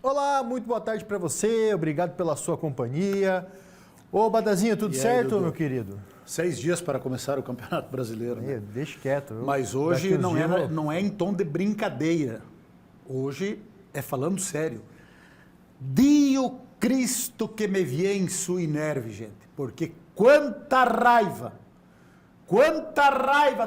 Olá, muito boa tarde para você, obrigado pela sua companhia. Ô, Badazinho, tudo certo, Dudu? meu querido? 6 dias para começar o Campeonato Brasileiro. Né? Deixa quieto. Mas hoje não é em tom de brincadeira. Hoje é falando sério. Dio Cristo que me viene em sua nerve, gente. Porque quanta raiva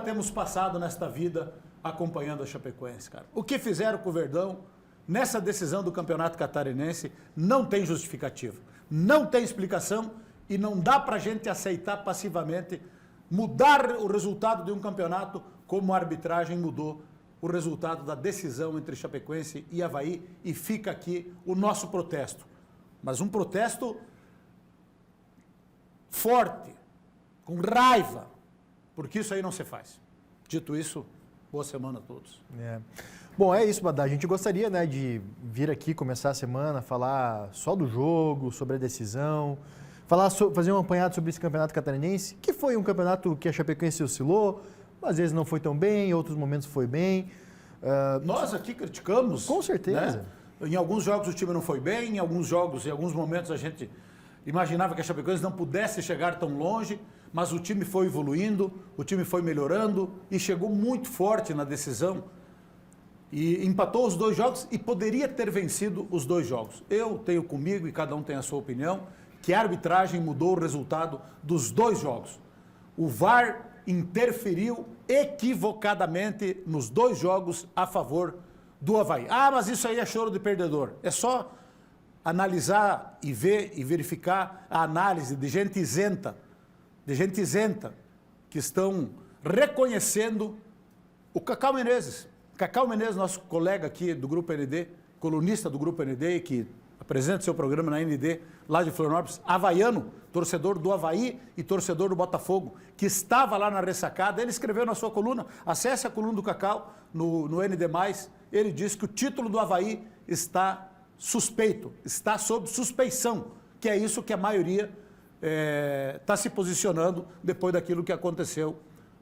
temos passado nesta vida acompanhando a Chapecoense, cara. O que fizeram com o Verdão nessa decisão do Campeonato Catarinense não tem justificativa, não tem explicação e não dá pra gente aceitar passivamente mudar o resultado de um campeonato como a arbitragem mudou o resultado da decisão entre Chapecoense e Avaí, e fica aqui o nosso protesto. Mas um protesto forte, com raiva, porque isso aí não se faz. Dito isso, boa semana a todos. Bom, é isso, Badá. A gente gostaria, né, de vir aqui começar a semana, falar só do jogo, sobre a decisão, fazer um apanhado sobre esse campeonato catarinense, que foi um campeonato que a Chapecoense oscilou, às vezes não foi tão bem, em outros momentos foi bem. Nós aqui criticamos. Com certeza. Né? Em alguns jogos o time não foi bem, em alguns jogos, em alguns momentos a gente imaginava que a Chapecoense não pudesse chegar tão longe, mas o time foi evoluindo, o time foi melhorando e chegou muito forte na decisão e empatou os 2 jogos e poderia ter vencido os 2 jogos. Eu tenho comigo, e cada um tem a sua opinião, que a arbitragem mudou o resultado dos 2 jogos. O VAR interferiu equivocadamente nos 2 jogos a favor do Avaí. Ah, mas isso aí é choro de perdedor. É só analisar e ver e verificar a análise de gente isenta, que estão reconhecendo o Cacau Menezes. Cacau Menezes, nosso colega aqui do Grupo ND, colunista do Grupo ND, que apresenta seu programa na ND, lá de Florianópolis, havaiano, torcedor do Avaí e torcedor do Botafogo, que estava lá na ressacada. Ele escreveu na sua coluna, acesse a coluna do Cacau no ND+, ele diz que o título do Avaí está suspeito, está sob suspeição, que é isso que a maioria está se posicionando depois daquilo que aconteceu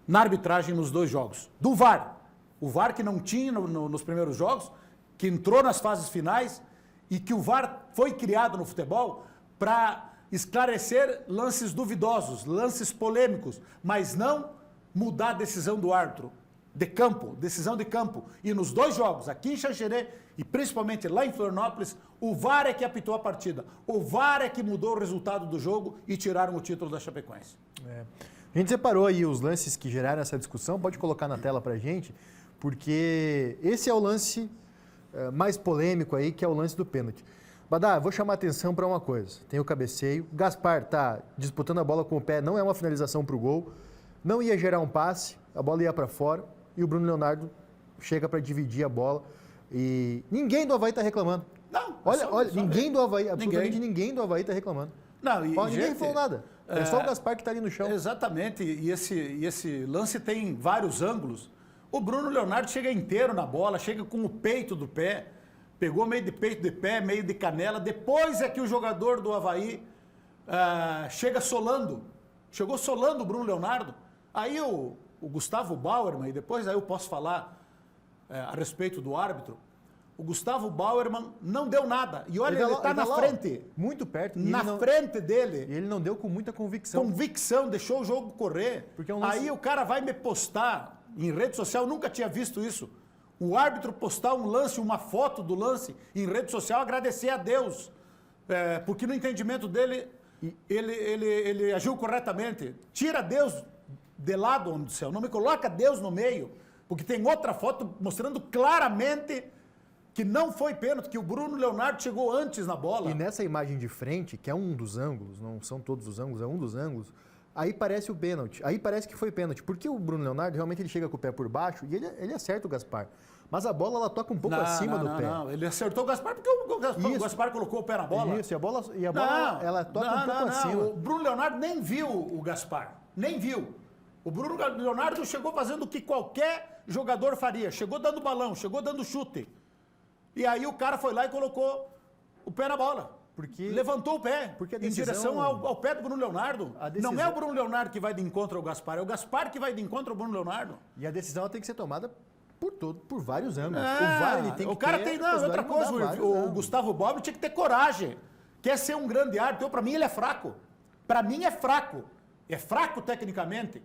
na arbitragem nos 2 jogos. Do VAR, o VAR que não tinha nos primeiros jogos, que entrou nas fases finais, e que o VAR foi criado no futebol para esclarecer lances duvidosos, lances polêmicos, mas não mudar a decisão do árbitro de campo, decisão de campo. E nos 2 jogos, aqui em Xanxerê e principalmente lá em Florianópolis, o VAR é que apitou a partida. O VAR é que mudou o resultado do jogo e tiraram o título da Chapecoense. A gente separou aí os lances que geraram essa discussão, pode colocar na tela pra gente, porque esse é o lance mais polêmico aí, que é o lance do pênalti. Badá, vou chamar a atenção para uma coisa. Tem o cabeceio. Gaspar tá disputando a bola com o pé, não é uma finalização para o gol. Não ia gerar um passe, a bola ia para fora e o Bruno Leonardo chega para dividir a bola. E ninguém do Avaí está reclamando. Não, olha, ninguém do Avaí, absolutamente ninguém do Avaí está reclamando. Não, ninguém falou nada. É só o Gaspar que está ali no chão. Exatamente, e esse lance tem vários ângulos. O Bruno Leonardo chega inteiro na bola, chega com o peito do pé, pegou meio de peito de pé, meio de canela. Depois é que o jogador do Avaí chega solando. Chegou solando o Bruno Leonardo. Aí o Gustavo Bauerman, e depois aí eu posso falar a respeito do árbitro, o Gustavo Bauerman não deu nada. E olha, ele está na frente. Muito perto. Frente dele. E ele não deu com muita convicção. Deixou o jogo correr. Porque aí o cara vai me postar em rede social, eu nunca tinha visto isso. O árbitro postar um lance, uma foto do lance em rede social, agradecer a Deus. Porque no entendimento dele, ele agiu corretamente. Tira Deus de lado, homem do céu. Não me coloca Deus no meio. Porque tem outra foto mostrando claramente que não foi pênalti, que o Bruno Leonardo chegou antes na bola. E nessa imagem de frente, que é um dos ângulos, não são todos os ângulos, é um dos ângulos, aí parece o pênalti. Aí parece que foi pênalti. Porque o Bruno Leonardo, realmente, ele chega com o pé por baixo e ele acerta o Gaspar. Mas a bola, ela toca um pouco acima do pé. Não, ele acertou o Gaspar porque o Gaspar colocou o pé na bola. Isso, e a bola ela toca um pouco acima. O Bruno Leonardo nem viu o Gaspar. Nem viu. O Bruno Leonardo chegou fazendo o que qualquer jogador faria. Chegou dando balão, chegou dando chute. E aí o cara foi lá e colocou o pé na bola. Levantou o pé em direção ao pé do Bruno Leonardo. Não é o Bruno Leonardo que vai de encontro ao Gaspar, é o Gaspar que vai de encontro ao Bruno Leonardo. E a decisão tem que ser tomada Por vários ângulos. O VAR ele tem que o cara ter tem, a não, outra possibilidade de coisa, mudar vários o ângulos. Gustavo Bobre tinha que ter coragem. Quer ser um grande árbitro, para mim ele é fraco. Para mim é fraco. É fraco tecnicamente.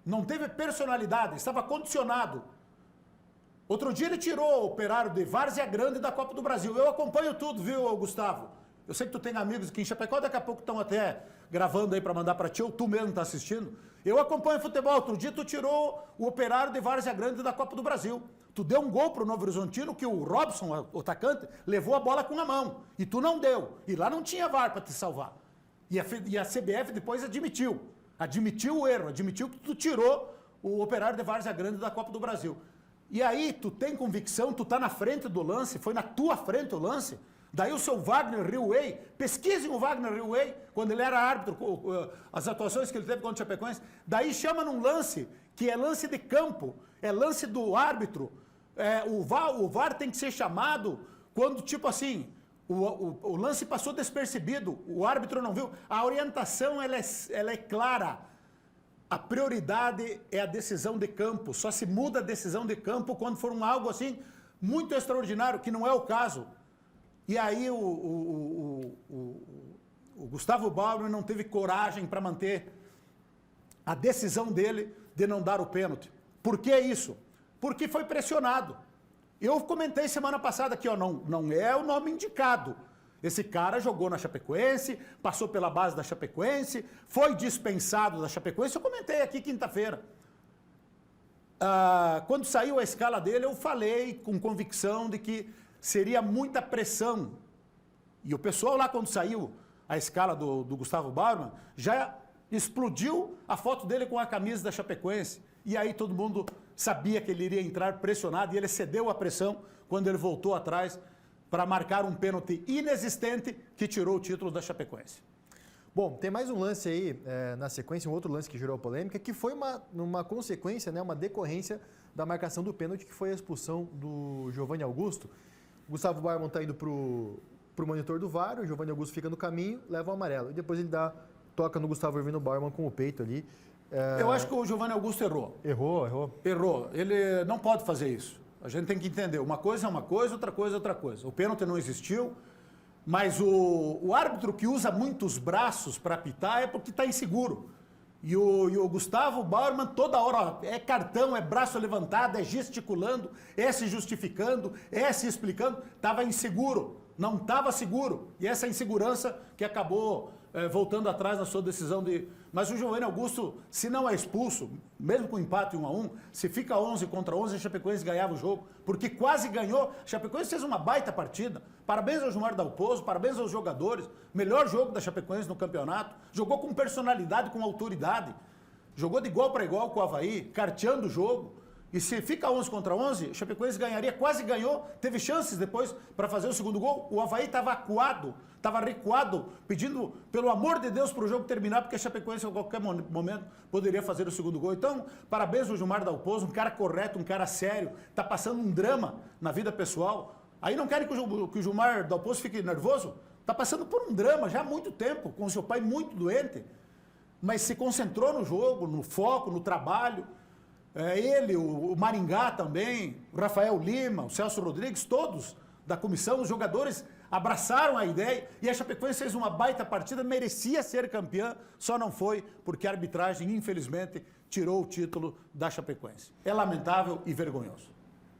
Não teve personalidade, estava condicionado. Outro dia ele tirou o Operário de Várzea Grande da Copa do Brasil. Eu acompanho tudo, viu, Gustavo? Eu sei que tu tem amigos aqui em Chapecó, daqui a pouco estão até gravando aí para mandar para ti, ou tu mesmo tá assistindo. Eu acompanho futebol. Outro dia tu tirou o Operário de Várzea Grande da Copa do Brasil. Tu deu um gol pro Novo Horizontino que o Robson, o atacante, levou a bola com a mão. E tu não deu. E lá não tinha VAR para te salvar. E a CBF depois admitiu. Admitiu o erro, admitiu que tu tirou o Operário de Várzea Grande da Copa do Brasil. E aí, tu tem convicção, tu tá na frente do lance, foi na tua frente o lance. Daí o seu Wagner Riuei, pesquisem o Wagner Riuei, quando ele era árbitro, as atuações que ele teve contra o Chapecoense. Daí chama num lance, que é lance de campo, é lance do árbitro. O VAR tem que ser chamado quando, tipo assim, o lance passou despercebido, o árbitro não viu. A orientação, ela é clara. A prioridade é a decisão de campo. Só se muda a decisão de campo quando for algo assim muito extraordinário, que não é o caso. E aí o Gustavo Bauer não teve coragem para manter a decisão dele de não dar o pênalti. Por que isso? Porque foi pressionado. Eu comentei semana passada aqui, ó, não é o nome indicado. Esse cara jogou na Chapecoense, passou pela base da Chapecoense, foi dispensado da Chapecoense. Eu comentei aqui quinta-feira. Quando saiu a escala dele, eu falei com convicção de que seria muita pressão. E o pessoal lá, quando saiu a escala do Gustavo Bauerman, já explodiu a foto dele com a camisa da Chapecoense. E aí todo mundo sabia que ele iria entrar pressionado e ele cedeu a pressão quando ele voltou atrás para marcar um pênalti inexistente que tirou o título da Chapecoense. Bom, tem mais um lance aí na sequência, um outro lance que gerou polêmica, que foi uma consequência, né, uma decorrência da marcação do pênalti, que foi a expulsão do Giovanni Augusto. O Gustavo Bauerman está indo pro monitor do VAR, o Giovanni Augusto fica no caminho, leva o amarelo. E depois ele toca no Gustavo Ervino Bauerman com o peito ali. Eu acho que o Giovanni Augusto errou. Errou. Ele não pode fazer isso. A gente tem que entender. Uma coisa é uma coisa, outra coisa é outra coisa. O pênalti não existiu, mas o árbitro que usa muitos braços para apitar é porque está inseguro. E o Gustavo Bauerman toda hora é cartão, é braço levantado, é gesticulando, é se justificando, é se explicando. Estava inseguro, não estava seguro. E essa insegurança que acabou voltando atrás na sua decisão de... Mas o Giovanni Augusto, se não é expulso, mesmo com empate 1-1, se fica 11 contra 11, a Chapecoense ganhava o jogo, porque quase ganhou. A Chapecoense fez uma baita partida. Parabéns ao Gilmar Dalpozo, parabéns aos jogadores. Melhor jogo da Chapecoense no campeonato. Jogou com personalidade, com autoridade. Jogou de igual para igual com o Avaí, carteando o jogo. E se fica 11 contra 11, a Chapecoense ganharia, quase ganhou, teve chances depois para fazer o segundo gol. O Avaí estava acuado, estava recuado, pedindo, pelo amor de Deus, para o jogo terminar, porque a Chapecoense, a qualquer momento, poderia fazer o segundo gol. Então, parabéns ao Gilmar Dalpozo, um cara correto, um cara sério, está passando um drama na vida pessoal. Aí não querem que o Gilmar Dalpozo fique nervoso? Está passando por um drama já há muito tempo, com o seu pai muito doente, mas se concentrou no jogo, no foco, no trabalho. Ele, o Maringá também, o Rafael Lima, o Celso Rodrigues, todos da comissão, os jogadores abraçaram a ideia e a Chapecoense fez uma baita partida, merecia ser campeã, só não foi porque a arbitragem, infelizmente, tirou o título da Chapecoense. É lamentável e vergonhoso.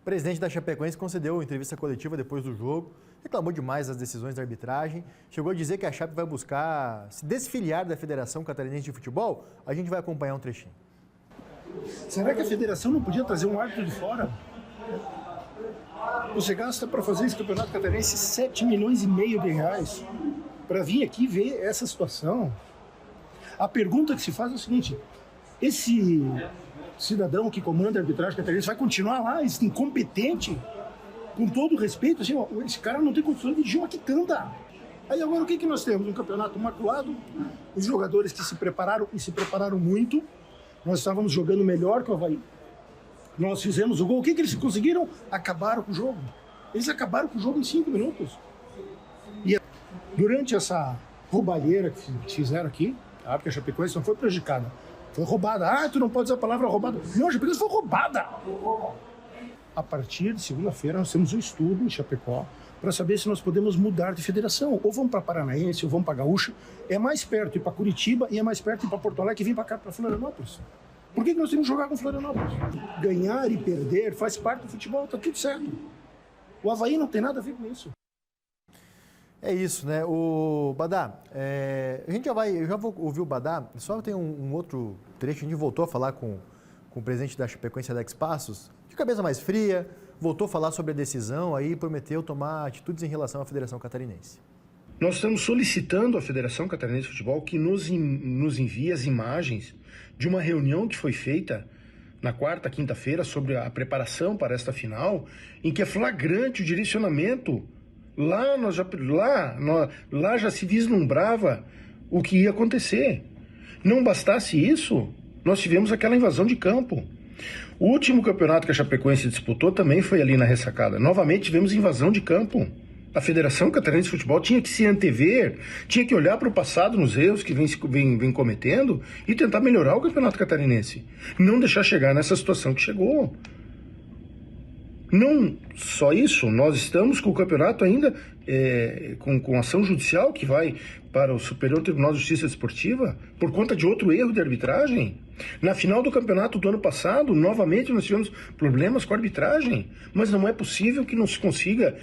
O presidente da Chapecoense concedeu entrevista coletiva depois do jogo, reclamou demais das decisões da arbitragem, chegou a dizer que a Chape vai buscar se desfiliar da Federação Catarinense de Futebol. A gente vai acompanhar um trechinho. Será que a federação não podia trazer um árbitro de fora? Você gasta para fazer esse campeonato catarinense 7 milhões e meio de reais para vir aqui ver essa situação. A pergunta que se faz é o seguinte: esse cidadão que comanda a arbitragem catarinense vai continuar lá, esse incompetente, com todo o respeito, assim, ó, esse cara não tem condições de dirigir uma quitanda. Aí agora o que nós temos? Um campeonato maculado, os jogadores que se prepararam e se prepararam muito. Nós estávamos jogando melhor que o Avaí. Nós fizemos o gol. O que eles conseguiram? Acabaram com o jogo. Eles acabaram com o jogo em 5 minutos. E durante essa roubalheira que fizeram aqui, porque a Chapecoense não foi prejudicada, foi roubada. Tu não pode usar a palavra roubada. Não, a Chapecoense foi roubada. A partir de segunda-feira, nós temos um estudo em Chapecó para saber se nós podemos mudar de federação. Ou vamos para Paranaense, ou vamos para Gaúcha. É mais perto ir para Curitiba e é mais perto ir para Porto Alegre e vir para cá, para Florianópolis. Por que nós temos que jogar com Florianópolis? Ganhar e perder faz parte do futebol, tá tudo certo. O Avaí não tem nada a ver com isso. É isso, né? O Badá, eu já vou ouvir o Badá, só tem um outro trecho, a gente voltou a falar com o presidente da Chapecoense, Alex Passos, de cabeça mais fria, voltou a falar sobre a decisão, aí prometeu tomar atitudes em relação à Federação Catarinense. Nós estamos solicitando à Federação Catarinense de Futebol que nos envie as imagens de uma reunião que foi feita na quarta, quinta-feira, sobre a preparação para esta final, em que é flagrante o direcionamento. Lá já se vislumbrava o que ia acontecer. Não bastasse isso, nós tivemos aquela invasão de campo. O último campeonato que a Chapecoense disputou também foi ali na ressacada. Novamente tivemos invasão de campo. A Federação Catarinense de Futebol tinha que se antever, tinha que olhar para o passado nos erros que vem cometendo e tentar melhorar o campeonato catarinense. Não deixar chegar nessa situação que chegou. Não só isso, nós estamos com o campeonato ainda com ação judicial que vai para o Superior Tribunal de Justiça Desportiva por conta de outro erro de arbitragem. Na final do campeonato do ano passado, novamente nós tivemos problemas com a arbitragem, mas não é possível que não se consiga,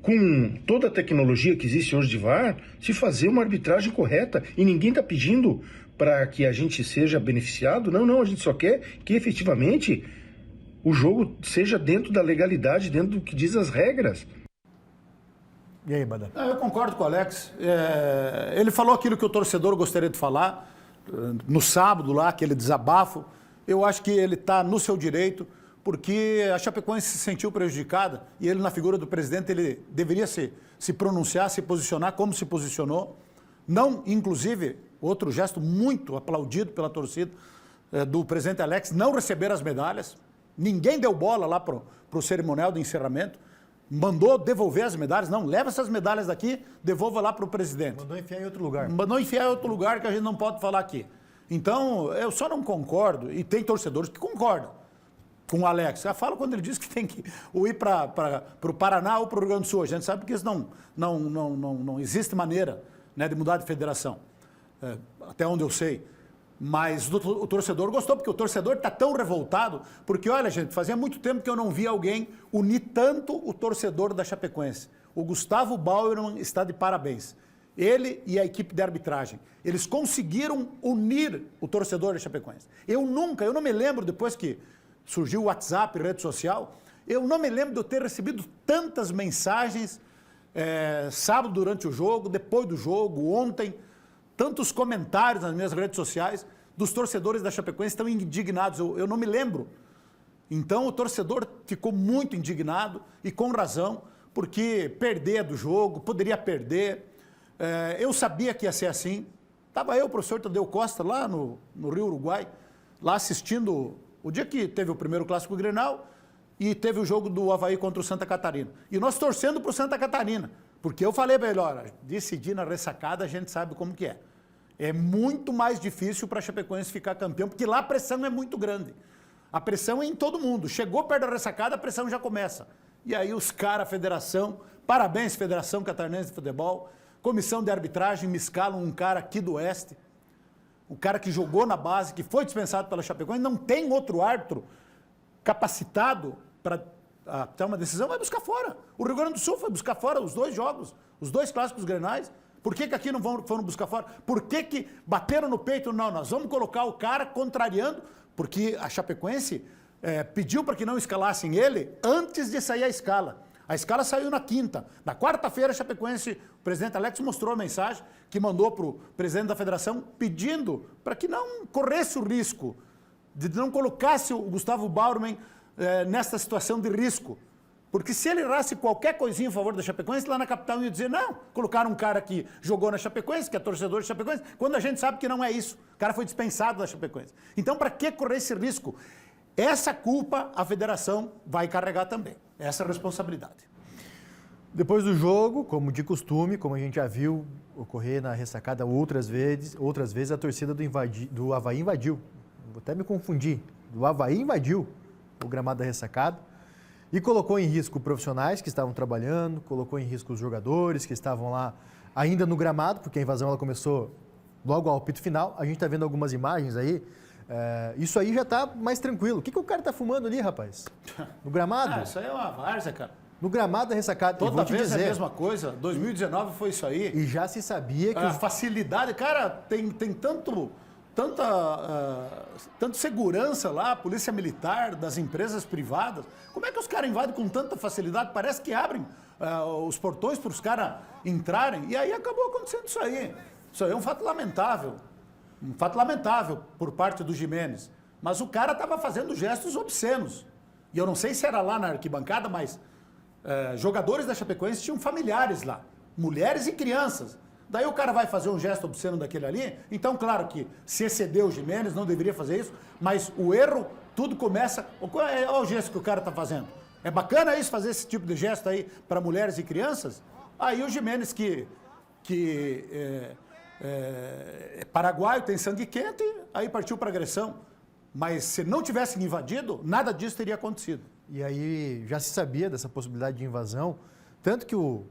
com toda a tecnologia que existe hoje de VAR, se fazer uma arbitragem correta. E ninguém está pedindo para que a gente seja beneficiado. Não, a gente só quer que efetivamente o jogo seja dentro da legalidade, dentro do que diz as regras. E aí, Badá? Eu concordo com o Alex. Ele falou aquilo que o torcedor gostaria de falar no sábado lá, aquele desabafo. Eu acho que ele está no seu direito, porque a Chapecoense se sentiu prejudicada e ele, na figura do presidente, ele deveria se pronunciar, se posicionar como se posicionou. Não, inclusive, outro gesto muito aplaudido pela torcida do presidente Alex, não receber as medalhas. Ninguém deu bola lá para o cerimonial de encerramento. Mandou devolver as medalhas. Não, leva essas medalhas daqui, devolva lá para o presidente. Mandou enfiar em outro lugar. Mandou enfiar em outro lugar que a gente não pode falar aqui. Então, eu só não concordo, e tem torcedores que concordam com o Alex. Eu falo quando ele diz que tem que ir para o Paraná ou para o Rio Grande do Sul. A gente sabe que isso não existe maneira, né, de mudar de federação, até onde eu sei. Mas o torcedor gostou, porque o torcedor está tão revoltado, porque, olha, gente, fazia muito tempo que eu não via alguém unir tanto o torcedor da Chapecoense. O Gustavo Bauerman está de parabéns. Ele e a equipe de arbitragem. Eles conseguiram unir o torcedor da Chapecoense. Eu não me lembro, depois que surgiu o WhatsApp, rede social, eu não me lembro de eu ter recebido tantas mensagens sábado durante o jogo, depois do jogo, ontem, tantos comentários nas minhas redes sociais dos torcedores da Chapecoense estão indignados. Eu não me lembro. Então o torcedor ficou muito indignado e com razão, porque perder do jogo, poderia perder. Eu sabia que ia ser assim. Estava eu, o professor Tadeu Costa, lá no Rio Uruguai, lá assistindo o dia que teve o primeiro Clássico Grenal e teve o jogo do Avaí contra o Santa Catarina. E nós torcendo para o Santa Catarina, porque eu falei para ele, olha, decidir na ressacada a gente sabe como que é. É muito mais difícil para a Chapecoense ficar campeão, porque lá a pressão é muito grande. A pressão é em todo mundo. Chegou perto da ressacada, a pressão já começa. E aí os caras, a federação, parabéns Federação Catarinense de Futebol, comissão de arbitragem, me escalam um cara aqui do Oeste, o cara que jogou na base, que foi dispensado pela Chapecoense, não tem outro árbitro capacitado para ter uma decisão, vai buscar fora. O Rio Grande do Sul foi buscar fora os 2 jogos, os 2 clássicos grenais. Por que aqui não foram buscar fora? Por que bateram no peito? Não, nós vamos colocar o cara contrariando, porque a Chapecoense pediu para que não escalassem ele antes de sair a escala. A escala saiu na quinta. Na quarta-feira, a Chapecoense, o presidente Alex mostrou a mensagem que mandou para o presidente da federação pedindo para que não corresse o risco, de não colocasse o Gustavo Bauerman nessa situação de risco. Porque se ele errasse qualquer coisinha em favor da Chapecoense, lá na capital ia dizer, não, colocaram um cara que jogou na Chapecoense, que é torcedor da Chapecoense, quando a gente sabe que não é isso. O cara foi dispensado da Chapecoense. Então, para que correr esse risco? Essa culpa a federação vai carregar também. Essa responsabilidade. Depois do jogo, como de costume, como a gente já viu ocorrer na ressacada outras vezes a torcida do Avaí invadiu. Vou até me confundir. Do Avaí invadiu o gramado da ressacada. E colocou em risco profissionais que estavam trabalhando, colocou em risco os jogadores que estavam lá ainda no gramado, porque a invasão ela começou logo ao apito final. A gente está vendo algumas imagens aí. Isso aí já está mais tranquilo. O que o cara está fumando ali, rapaz? No gramado? Isso aí é uma várzea, cara. No gramado da ressacada. Toda vez é a mesma coisa. 2019 foi isso aí. E já se sabia que... A facilidade... Cara, tem tanta segurança lá, a polícia militar, das empresas privadas. Como é que os caras invadem com tanta facilidade? Parece que abrem os portões para os caras entrarem. E aí acabou acontecendo isso aí. Isso aí é um fato lamentável. Um fato lamentável por parte do Gimenez. Mas o cara estava fazendo gestos obscenos. E eu não sei se era lá na arquibancada, mas jogadores da Chapecoense tinham familiares lá. Mulheres e crianças. Daí o cara vai fazer um gesto obsceno daquele ali. Então, claro que se excedeu o Gimenez, não deveria fazer isso. Mas o erro, tudo começa... Olha o gesto que o cara está fazendo. É bacana isso, fazer esse tipo de gesto aí para mulheres e crianças? Aí o Gimenez, que é paraguaio, tem sangue quente, aí partiu para agressão. Mas se não tivessem invadido, nada disso teria acontecido. E aí já se sabia dessa possibilidade de invasão, tanto que o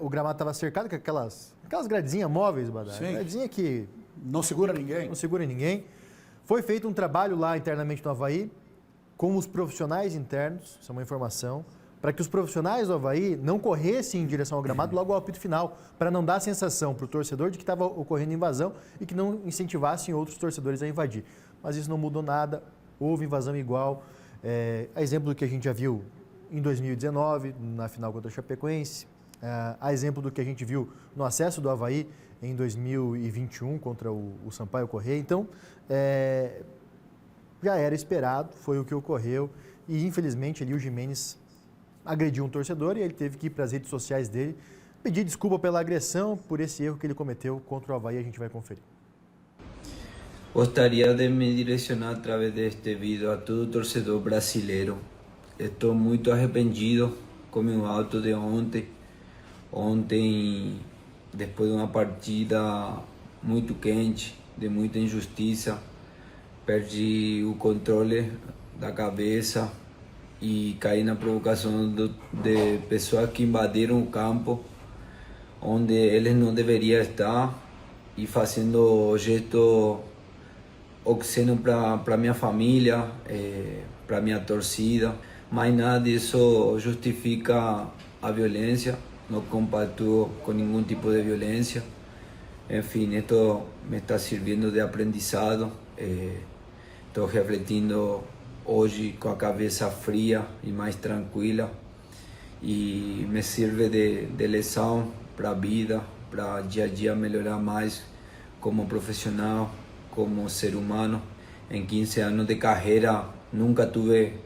gramado estava cercado com aquelas gradezinhas móveis, Badá. Sim. Gradezinha que não segura ninguém. Não segura ninguém. Foi feito um trabalho lá internamente no Avaí com os profissionais internos, isso é uma informação, para que os profissionais do Avaí não corressem em direção ao gramado logo ao apito final, para não dar a sensação para o torcedor de que estava ocorrendo invasão e que não incentivassem outros torcedores a invadir. Mas isso não mudou nada, houve invasão igual. A exemplo do que a gente já viu em 2019, na final contra a Chapecoense, a exemplo do que a gente viu no acesso do Avaí em 2021 contra o Sampaio Corrêa. Então, já era esperado, foi o que ocorreu e infelizmente ali o Gimenez agrediu um torcedor e ele teve que ir para as redes sociais dele pedir desculpa pela agressão, por esse erro que ele cometeu contra o Avaí. A gente vai conferir. Gostaria de me direcionar a través deste vídeo a todo torcedor brasileiro. Estou muito arrependido com meu ato de ontem. Ontem, depois de uma partida muito quente, de muita injustiça, perdi o controle da cabeça e caí na provocação de pessoas que invadiram o campo onde eles não deveriam estar e fazendo gesto obsceno para minha família, para minha torcida, mas nada disso justifica a violência. Não compactuo com nenhum tipo de violência. Enfim, isto me está servindo de aprendizado. Estou refletindo hoje com a cabeça fria e mais tranquila e me serve de lição para a vida, para dia a dia melhorar mais como profissional, como ser humano. Em 15 anos de carreira nunca tive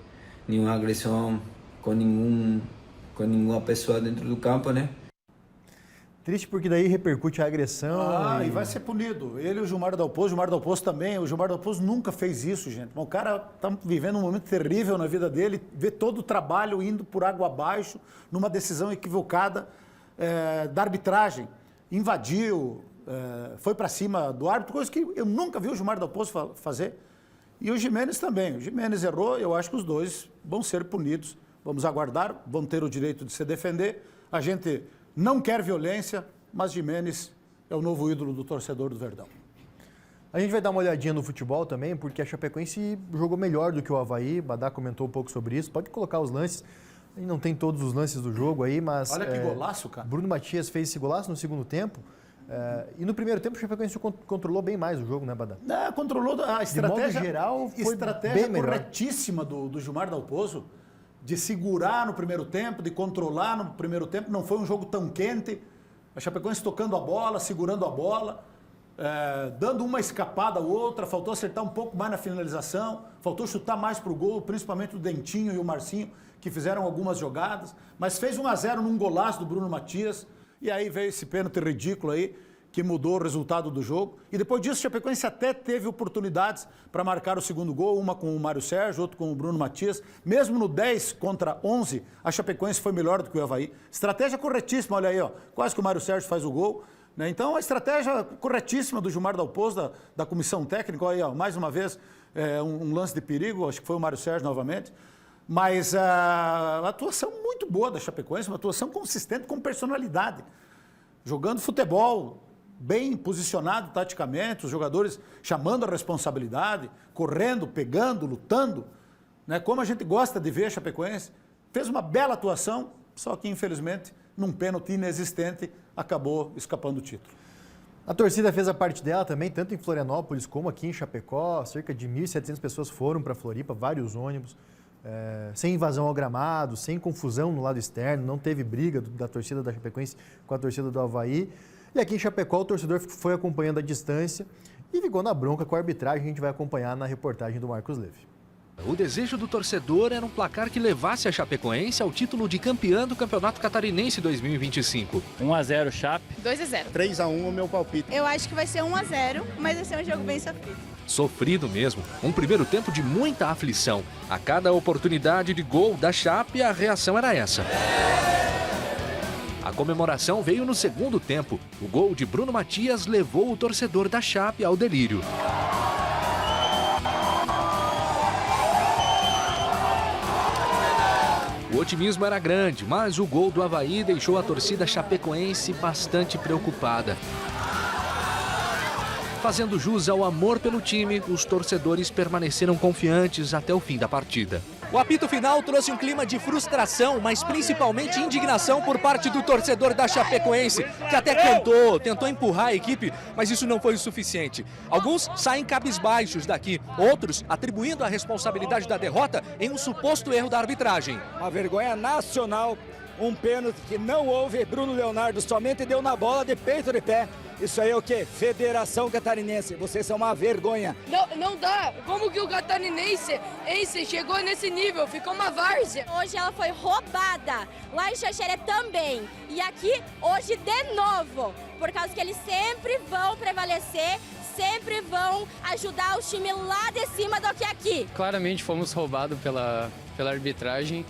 nenhuma agressão com nenhuma pessoa dentro do campo, né? Triste porque daí repercute a agressão. E vai ser punido. Ele e o Gilmar Dalpozo também. O Gilmar Dalpozo nunca fez isso, gente. O cara está vivendo um momento terrível na vida dele, vê todo o trabalho indo por água abaixo, numa decisão equivocada da arbitragem. Invadiu, foi para cima do árbitro, coisa que eu nunca vi o Gilmar Dalpozo fazer. E o Gimenez também. O Gimenez errou, eu acho que os dois vão ser punidos. Vamos aguardar, vão ter o direito de se defender. A gente não quer violência, mas Gimenez é o novo ídolo do torcedor do Verdão. A gente vai dar uma olhadinha no futebol também, porque a Chapecoense jogou melhor do que o Avaí. Badá comentou um pouco sobre isso. Pode colocar os lances. A gente não tem todos os lances do jogo aí, mas... Olha que golaço, cara. Bruno Matias fez esse golaço no segundo tempo. E no primeiro tempo o Chapecoense controlou bem mais o jogo, né, Badá? Controlou a estratégia. De modo geral, foi estratégia bem corretíssima do Gilmar Dalpozo, de segurar no primeiro tempo, de controlar no primeiro tempo. Não foi um jogo tão quente. A Chapecoense tocando a bola, segurando a bola, dando uma escapada ou outra. Faltou acertar um pouco mais na finalização, faltou chutar mais para o gol, principalmente o Dentinho e o Marcinho, que fizeram algumas jogadas. Mas fez 1-0 num golaço do Bruno Matias. E aí veio esse pênalti ridículo aí, que mudou o resultado do jogo. E depois disso, o Chapecoense até teve oportunidades para marcar o segundo gol, uma com o Mário Sérgio, outra com o Bruno Matias. Mesmo no 10 contra 11, a Chapecoense foi melhor do que o Avaí. Estratégia corretíssima, olha aí, ó, quase que o Mário Sérgio faz o gol. Né? Então, a estratégia corretíssima do Gilmar Dalpozo, da comissão técnica, olha aí, ó, mais uma vez, um lance de perigo, acho que foi o Mário Sérgio novamente. Mas a atuação muito boa da Chapecoense, uma atuação consistente com personalidade. Jogando futebol, bem posicionado taticamente, os jogadores chamando a responsabilidade, correndo, pegando, lutando, né? Como a gente gosta de ver a Chapecoense. Fez uma bela atuação, só que infelizmente, num pênalti inexistente, acabou escapando o título. A torcida fez a parte dela também, tanto em Florianópolis como aqui em Chapecó. Cerca de 1.700 pessoas foram para Floripa, vários ônibus, sem invasão ao gramado, sem confusão no lado externo, não teve briga da torcida da Chapecoense com a torcida do Avaí. E aqui em Chapecó o torcedor foi acompanhando a distância e ficou na bronca com a arbitragem, a gente vai acompanhar na reportagem do Marcos Leve. O desejo do torcedor era um placar que levasse a Chapecoense ao título de campeã do Campeonato Catarinense 2025. 1-0 Chape. 2-0. 3-1 o meu palpite. Eu acho que vai ser 1-0, mas vai ser um jogo bem sofrido. Sofrido mesmo. Um primeiro tempo de muita aflição. A cada oportunidade de gol da Chape, a reação era essa. A comemoração veio no segundo tempo. O gol de Bruno Matias levou o torcedor da Chape ao delírio. O otimismo era grande, mas o gol do Avaí deixou a torcida chapecoense bastante preocupada. Fazendo jus ao amor pelo time, os torcedores permaneceram confiantes até o fim da partida. O apito final trouxe um clima de frustração, mas principalmente indignação por parte do torcedor da Chapecoense, que até tentou empurrar a equipe, mas isso não foi o suficiente. Alguns saem cabisbaixos daqui, outros atribuindo a responsabilidade da derrota em um suposto erro da arbitragem. Uma vergonha nacional, um pênalti que não houve, Bruno Leonardo somente deu na bola de peito de pé. Isso aí é o quê? Federação Catarinense, vocês são uma vergonha. Não dá, como que o Catarinense chegou nesse nível, ficou uma várzea. Hoje ela foi roubada, lá em Xaxeré também. E aqui, hoje de novo, por causa que eles sempre vão prevalecer, sempre vão ajudar o time lá de cima do que aqui. Claramente fomos roubados pela arbitragem.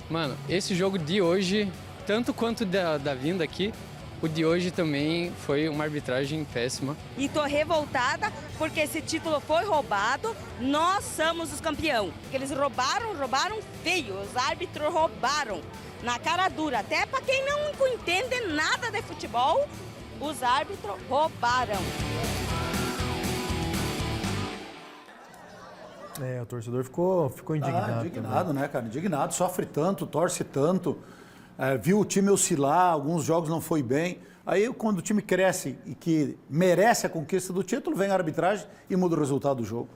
Mano, esse jogo de hoje, tanto quanto da vinda aqui, o de hoje também foi uma arbitragem péssima. E tô revoltada porque esse título foi roubado, nós somos os campeões. Eles roubaram feio, os árbitros roubaram na cara dura. Até para quem não entende nada de futebol, os árbitros roubaram. O torcedor ficou indignado. Indignado, né, cara? Indignado, sofre tanto, torce tanto. Viu o time oscilar, alguns jogos não foi bem. Aí, quando o time cresce e que merece a conquista do título, vem a arbitragem e muda o resultado do jogo.